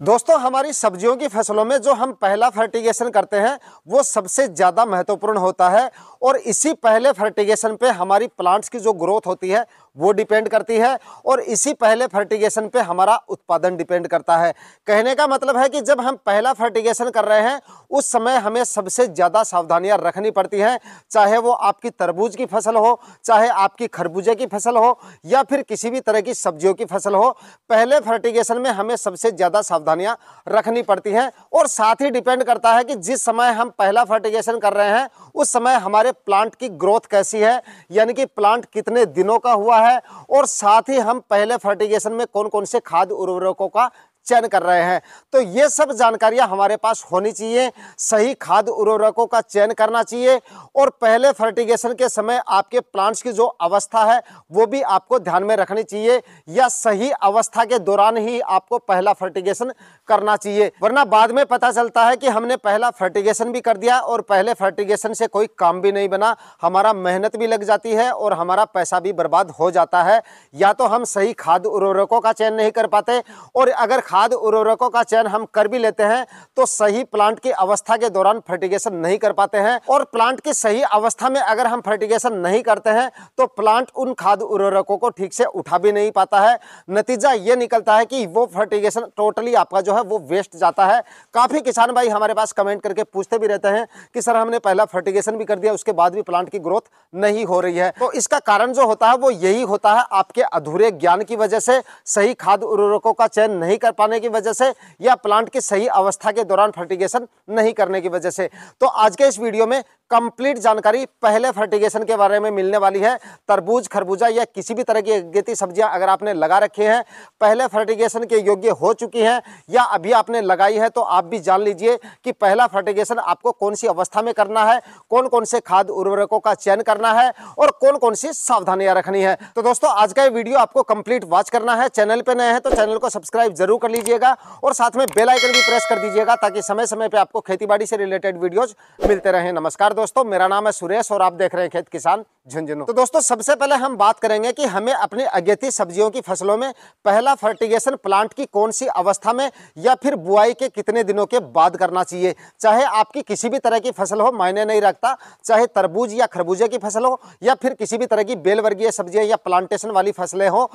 दोस्तों, हमारी सब्जियों की फसलों में जो हम पहला फर्टिगेशन करते हैं वो सबसे ज़्यादा महत्वपूर्ण होता है और इसी पहले फर्टिगेशन पे हमारी प्लांट्स की जो ग्रोथ होती है वो डिपेंड करती है और इसी पहले फर्टिगेशन पे हमारा उत्पादन डिपेंड करता है। कहने का मतलब है कि जब हम पहला फर्टिगेशन कर रहे हैं उस समय हमें सबसे ज़्यादा सावधानियां रखनी पड़ती हैं, चाहे वो आपकी तरबूज की फसल हो, चाहे आपकी खरबूजे की फसल हो या फिर किसी भी तरह की सब्जियों की फसल हो। पहले फर्टिगेशन में हमें सबसे ज़्यादा सावधानियां रखनी पड़ती हैं और साथ ही डिपेंड करता है कि जिस समय हम पहला फर्टिगेशन कर रहे हैं उस समय हमारे प्लांट की ग्रोथ कैसी है, यानी कि प्लांट कितने दिनों का हुआ है और साथ ही हम पहले फर्टिगेशन में कौन कौन से खाद उर्वरकों का चयन कर रहे हैं। तो ये सब जानकारियां हमारे पास होनी चाहिए। सही खाद उर्वरकों का चयन करना चाहिए और पहले फर्टिगेशन के समय आपके प्लांट्स की जो अवस्था है वो भी आपको ध्यान में रखनी चाहिए या सही अवस्था के दौरान ही आपको पहला फर्टिगेशन करना चाहिए, वरना बाद में पता चलता है कि हमने पहला फर्टिगेशन भी कर दिया और पहले फर्टिगेशन से कोई काम भी नहीं बना, हमारा मेहनत भी लग जाती है और हमारा पैसा भी बर्बाद हो जाता है। या तो हम सही खाद उर्वरकों का चयन नहीं कर पाते और अगर खाद उर्वरकों का चयन हम कर भी लेते हैं तो सही प्लांट की अवस्था के दौरान फर्टिगेशन नहीं कर पाते हैं और प्लांट की सही अवस्था में अगर हम फर्टिगेशन नहीं करते हैं तो प्लांट उन खाद उर्वरकों को ठीक से उठा भी नहीं पाता है। नतीजा ये निकलता है कि वो फर्टिगेशन टोटली आपका जो है वो वेस्ट जाता है। काफी किसान भाई हमारे पास कमेंट करके पूछते भी रहते हैं कि सर हमने पहला फर्टिगेशन भी कर दिया उसके बाद भी प्लांट की ग्रोथ नहीं हो रही है। तो इसका कारण जो होता है वो यही होता है, आपके अधूरे ज्ञान की वजह से, सही खाद उर्वरकों का चयन नहीं कर पाने की वजह से या प्लांट की सही अवस्था के दौरान फर्टिगेशन नहीं करने की वजह से। तो आज के इस वीडियो में कंप्लीट जानकारी पहले फर्टिगेशन के बारे में मिलने वाली है। तरबूज, खरबूजा या किसी भी तरह की अगेती सब्जियां अगर आपने लगा रखी हैं, पहले फर्टिगेशन के योग्य हो चुकी हैं या अभी आपने लगाई है, तो आप भी जान लीजिए कि पहला फर्टिगेशन आपको कौन सी अवस्था में करना है, कौन कौन से खाद उर्वरकों का चयन करना है और कौन कौन सी सावधानियां रखनी है। तो दोस्तों, आज का ये वीडियो आपको कंप्लीट वॉच करना है। चैनल पे नए हैं तो चैनल को सब्सक्राइब जरूर कर लीजिएगा और साथ में बेल आइकन भी प्रेस कर दीजिएगा ताकि समय समय पे आपको खेतीबाड़ी से रिलेटेड वीडियोज मिलते रहें। नमस्कार दोस्तों, मेरा नाम है सुरेश और आप देख रहे हैं खेत किसान झुंझुनू। तो दोस्तों, सबसे पहले हम बात करेंगे कि हमें अपनी अगेती सब्जियों की फसलों में पहला फर्टिगेशन प्लांट की कौन सी अवस्था में या फिर बुआई के कितने दिनों के बाद करना चाहिए। चाहे आपकी किसी भी तरह की फसल हो, मायने नहीं रखता, चाहे तरबूज या खरबूजे की फसल हो या फिर किसी भी तरह की बेल वर्गीय सब्जियां या प्लांटेशन वाली फसलें हो,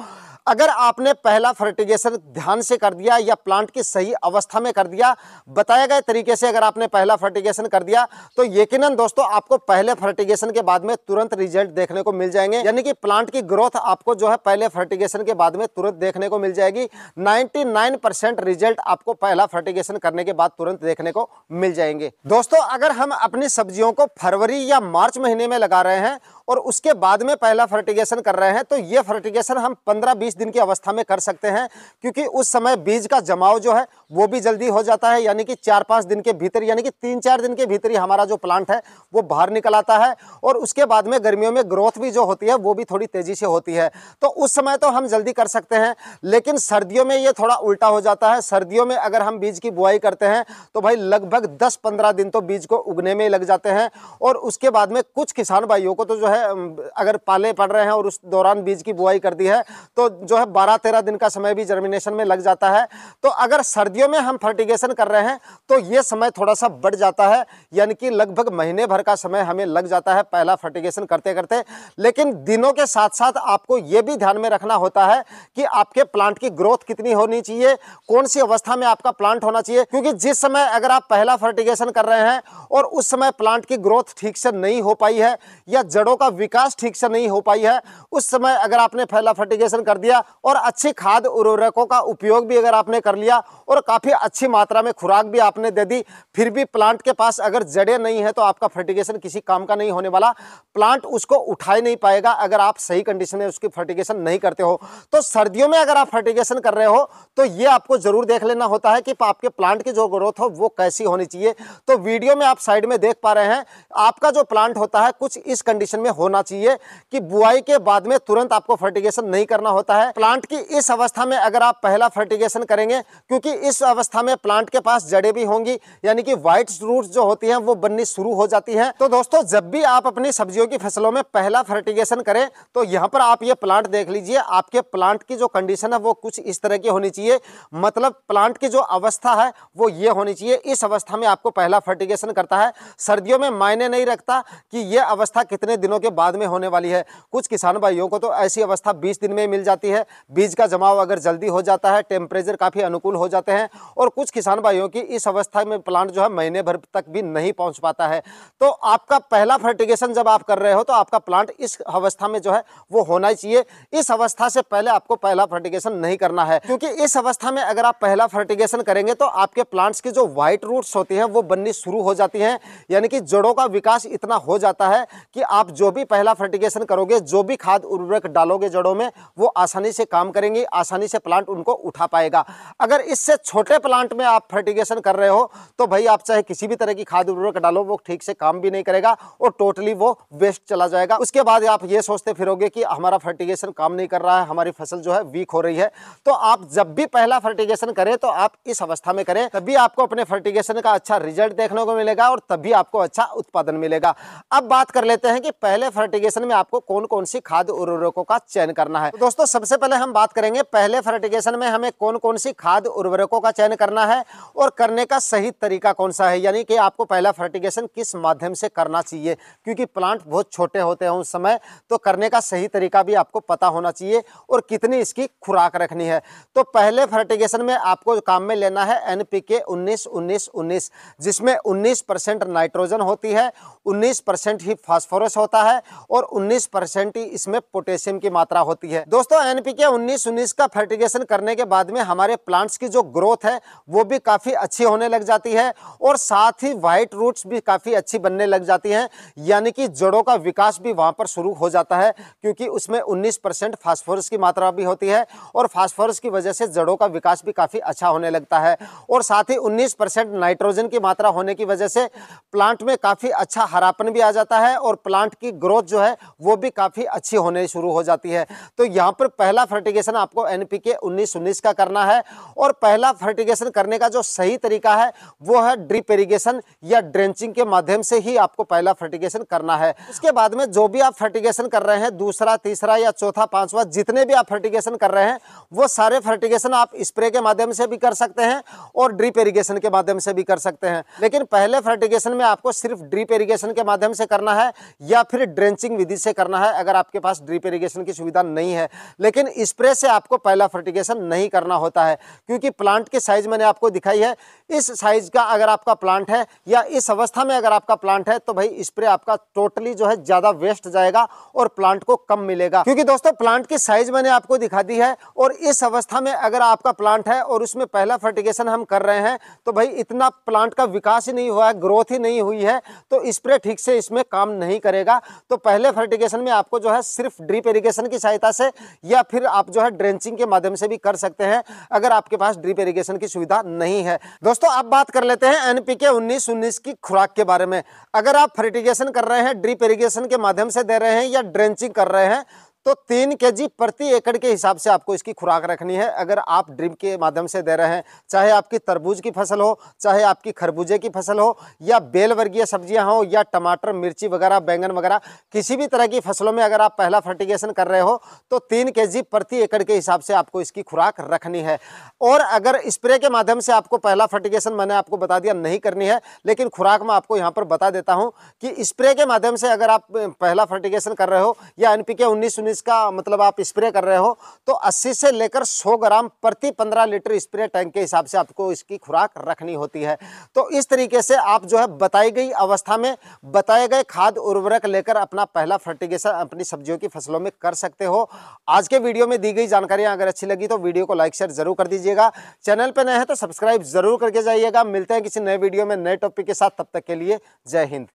अगर आपने पहला फर्टिगेशन ध्यान से कर दिया या प्लांट की सही अवस्था में कर दिया, बताए गए तरीके से अगर आपने पहला फर्टिगेशन कर दिया, तो यकीनन दोस्तों आपको पहले फर्टिगेशन के बाद में तुरंत रिजल्ट देखने को मिल जाएंगे। यानी कि प्लांट की ग्रोथ आपको जो है पहले फर्टिगेशन के बाद में तुरंत देखने को मिल जाएगी। 99% रिजल्ट आपको पहला फर्टिगेशन करने के बाद तुरंत देखने को मिल जाएंगे। दोस्तों, अगर हम अपनी सब्जियों को फरवरी या मार्च महीने में लगा रहे हैं और उसके बाद में पहला फर्टिगेशन कर रहे हैं, तो ये फर्टिगेशन हम 15-20 दिन की अवस्था में कर सकते हैं, क्योंकि उस समय बीज का जमाव जो है वो भी जल्दी हो जाता है। यानी कि 4-5 दिन के भीतर, यानी कि 3-4 दिन के भीतर ही हमारा जो प्लांट है वो बाहर निकल आता है और उसके बाद में गर्मियों में ग्रोथ भी जो होती है वो भी थोड़ी तेजी से होती है। तो उस समय तो हम जल्दी कर सकते हैं, लेकिन सर्दियों में ये थोड़ा उल्टा हो जाता है। सर्दियों में अगर हम बीज की बुआई करते हैं तो भाई लगभग 10-15 दिन तो बीज को उगने में लग जाते हैं और उसके बाद में कुछ किसान भाइयों को तो जो है अगर पाले पड़ रहे हैं और उस दौरान बीज की बुआई कर दी है तो जो है 12-13 दिन का समय भी जर्मिनेशन में लग जाता है। तो अगर सर्दियों में हम फर्टिगेशन कर रहे हैं तो ये समय थोड़ा सा बढ़ जाता है, यानी कि लगभग महीने भर का समय हमें लग जाता है पहला फर्टिगेशन करते करते। लेकिन दिनों के साथ साथ आपको ये भी ध्यान में रखना होता है कि आपके प्लांट की ग्रोथ कितनी होनी चाहिए, कौन सी अवस्था में आपका प्लांट होना चाहिए, क्योंकि जिस समय अगर आप पहला फर्टिगेशन कर रहे हैं और उस समय प्लांट की ग्रोथ ठीक से नहीं हो पाई है या जड़ों का विकास ठीक से नहीं हो पाई है, उस समय अगर आपने पहला फर्टिगेशन कर दिया और अच्छी खाद उर्वरकों का उपयोग भी अगर आपने कर लिया और काफी अच्छी मात्रा में खुराक भी आपने दे दी, फिर भी प्लांट के पास अगर जड़ें नहीं है तो आपका फर्टिगेशन किसी काम का नहीं होने वाला। प्लांट उसको उठा ही नहीं पाएगा अगर आप सही कंडीशन में उसकी फर्टिगेशन नहीं करते हो। तो सर्दियों में अगर आप फर्टिगेशन कर रहे हो तो ये आपको जरूर देख लेना होता है कि आपके प्लांट की जो ग्रोथ हो वो कैसी होनी चाहिए। तो वीडियो में आप साइड में देख पा रहे हैं, आपका जो प्लांट होता है कुछ इस कंडीशन में होना चाहिए कि बुआई के बाद में तुरंत आपको फर्टिगेशन नहीं करना होता है। प्लांट की इस अवस्था में अगर आप पहला फर्टिगेशन करेंगे, क्योंकि इस अवस्था में प्लांट के पास जड़ें भी होंगी, यानी कि व्हाइट रूट्स जो होती हैं वो बननी शुरू हो जाती हैं। तो दोस्तों जब भी आप अपनी सब्जियों की फसलों में पहला फर्टिगेशन करें तो यहाँ पर आप ये प्लांट देख लीजिए, आपके प्लांट की जो कंडीशन है वो कुछ इस तरह की होनी चाहिए। मतलब प्लांट की जो अवस्था है वो ये होनी चाहिए। इस अवस्था में आपको पहला फर्टिगेशन करता है। सर्दियों में मायने नहीं रखता कि ये अवस्था कितने दिनों के बाद में होने वाली है। कुछ किसान भाइयों को तो ऐसी अवस्था 20 दिन में मिल जाती है। बीज का जमाव अगर जल्दी हो जाता है, टेम्परेचर काफ़ी अनुकूल हो जाते हैं, और कुछ किसान भाइयों की इस अवस्था में प्लांट जो है महीने भर तक भी नहीं पहुंच पाता है। तो आपका पहला फर्टिगेशन जब आप कर रहे हो तो आपका प्लांट इस अवस्था में जो है वो होना ही चाहिए। इस अवस्था से पहले आपको पहला फर्टिगेशन नहीं करना है, क्योंकि इस अवस्था में अगर आप पहला फर्टिगेशन करेंगे तो आपके प्लांट्स की जो व्हाइट रूट्स होती हैं वो बननी शुरू हो जाती हैं, यानी कि जड़ों का विकास इतना हो जाता है कि आप जो भी पहला फर्टिगेशन करोगे, जो भी खाद उर्वरक डालोगे जड़ों में, वो आसानी से काम करेंगे, आसानी से प्लांट उनको उठा पाएगा। अगर इससे छोटे प्लांट में आप फर्टिगेशन कर रहे हो तो भाई आप चाहे किसी भी तरह की खाद उर्वरक डालो, वो ठीक से काम भी नहीं करेगा और टोटली वो वेस्ट चला जाएगा। उसके बाद आप ये सोचते फिरोगे कि हमारा फर्टिगेशन काम नहीं कर रहा है, हमारी फसल जो है वीक हो रही है। तो आप जब भी पहला फर्टिगेशन करें तो आप इस अवस्था में करें, तभी आपको अपने फर्टिगेशन का अच्छा रिजल्ट देखने को मिलेगा और तभी आपको अच्छा उत्पादन मिलेगा। अब बात कर लेते हैं कि पहले फर्टिगेशन में आपको कौन कौन सी खाद उर्वरकों का चयन करना है। तो दोस्तों सबसे पहले हम बात करेंगे पहले फर्टिगेशन में हमें कौन कौन सी खाद उर्वरकों का चयन करना है और करने का सही तरीका कौन सा है, यानी कि आपको पहला फर्टिगेशन किस माध्यम से करना चाहिए, क्योंकि प्लांट बहुत छोटे होते हैं उस समय, तो करने का सही तरीका भी आपको पता होना चाहिए और कितनी इसकी खुराक रखनी है। तो पहले फर्टिगेशन में आपको काम में लेना है NPK 19-19-19, जिसमें 19% नाइट्रोजन होती है, 19% ही फास्फोरस होता है और 19% ही इसमें पोटेशियम की मात्रा होती है। दोस्तों NPK 19-19 का फर्टिगेशन करने के बाद में हमारे प्लांट्स की जो ग्रोथ है वो भी काफ़ी अच्छी होने लग जाती है और साथ ही व्हाइट रूट्स भी काफ़ी अच्छी बनने लग जाती हैं, यानी कि जड़ों का विकास भी वहाँ पर शुरू हो जाता है, क्योंकि उसमें 19% फास्फोरस की मात्रा भी होती है और फास्फोरस की वजह से जड़ों का विकास भी काफ़ी अच्छा होने लगता है। और साथ ही 19% नाइट्रोजन की मात्रा होने की वजह से प्लांट में काफ़ी अच्छा हरापन भी आ जाता है और प्लांट की ग्रोथ जो है वो भी काफ़ी अच्छी होने शुरू हो जाती है। तो यहाँ पर पहला फर्टिगेशन आपको NPK 19-19 का करना है और पहला फर्टिगेशन करने का जो सही तरीका है वो है ड्रिप इरिगेशन या ड्रेंचिंग के माध्यम से ही आपको पहला फर्टिगेशन करना है। इसके बाद में जो भी आप फर्टिगेशन कर रहे हैं, दूसरा, तीसरा या चौथा, पांचवा, जितने भी आप फर्टिगेशन कर रहे हैं वो सारे फर्टिगेशन आप स्प्रे के माध्यम से भी कर सकते हैं और ड्रिप इरिगेशन के माध्यम से भी कर सकते हैं। लेकिन पहले फर्टिगेशन में आपको सिर्फ ड्रिप इरिगेशन के माध्यम से करना है या फिर ड्रेंचिंग विधि से करना है, अगर आपके पास ड्रिप इरिगेशन की सुविधा नहीं है। लेकिन स्प्रे से आपको पहला फर्टिगेशन नहीं करना होता है, क्योंकि प्लांट की साइज मैंने आपको दिखाई है। इस साइज का अगर आपका प्लांट है या इस अवस्था में अगर आपका प्लांट है तो भाई स्प्रे आपका टोटली जो है ज्यादा वेस्ट जाएगा और प्लांट को कम मिलेगा, क्योंकि दोस्तों प्लांट की साइज मैंने आपको दिखा दी है। और इस अवस्था में अगर आपका प्लांट है और उसमें पहला फर्टिगेशन हम कर रहे हैं तो भाई इतना प्लांट का विकास ही नहीं हुआ है, ग्रोथ ही नहीं हुई है, तो स्प्रे ठीक से इसमें काम नहीं करेगा। तो पहले फर्टिगेशन में आपको जो है सिर्फ ड्रिप इरिगेशन की सहायता से या फिर आप जो है ड्रेंचिंग के माध्यम से भी कर सकते हैं, अगर आपके पास ड्रिप इरिगेशन की सुविधा नहीं है। दोस्तों अब बात कर लेते हैं NPK 19-19 की खुराक के बारे में। अगर आप फर्टिगेशन कर रहे हैं, ड्रिप इरिगेशन के माध्यम से दे रहे हैं या ड्रेंचिंग कर रहे हैं, तो 3 kg प्रति एकड़ के हिसाब से आपको इसकी खुराक रखनी है। अगर आप ड्रिप के माध्यम से दे रहे हैं, चाहे आपकी तरबूज की फसल हो, चाहे आपकी खरबूजे की फसल हो या बेल वर्गीय सब्जियां हो या टमाटर, मिर्ची वगैरह, बैंगन वगैरह, किसी भी तरह की फसलों में अगर आप पहला फर्टिगेशन कर रहे हो तो 3 kg प्रति एकड़ के हिसाब से आपको इसकी खुराक रखनी है। और अगर स्प्रे के माध्यम से आपको पहला फर्टिगेशन मैंने आपको बता दिया नहीं करनी है, लेकिन खुराक में आपको यहाँ पर बता देता हूँ कि स्प्रे के माध्यम से अगर आप पहला फर्टिगेशन कर रहे हो या NPK 19-19 इसका मतलब आप स्प्रे कर रहे हो तो 80 से लेकर 100 ग्राम प्रति 15 लीटर स्प्रे टैंक के हिसाब से आपको इसकी खुराक रखनी होती है। तो इस तरीके से आप जो है बताई गई अवस्था में बताए गए खाद उर्वरक लेकर अपना पहला फर्टिगेशन अपनी सब्जियों की फसलों में कर सकते हो। आज के वीडियो में दी गई जानकारियां अगर अच्छी लगी तो वीडियो को लाइक शेयर जरूर कर दीजिएगा। चैनल पर नए हैं तो सब्सक्राइब जरूर करके जाइएगा। मिलते हैं किसी नए वीडियो में नए टॉपिक के साथ, तब तक के लिए जय हिंद।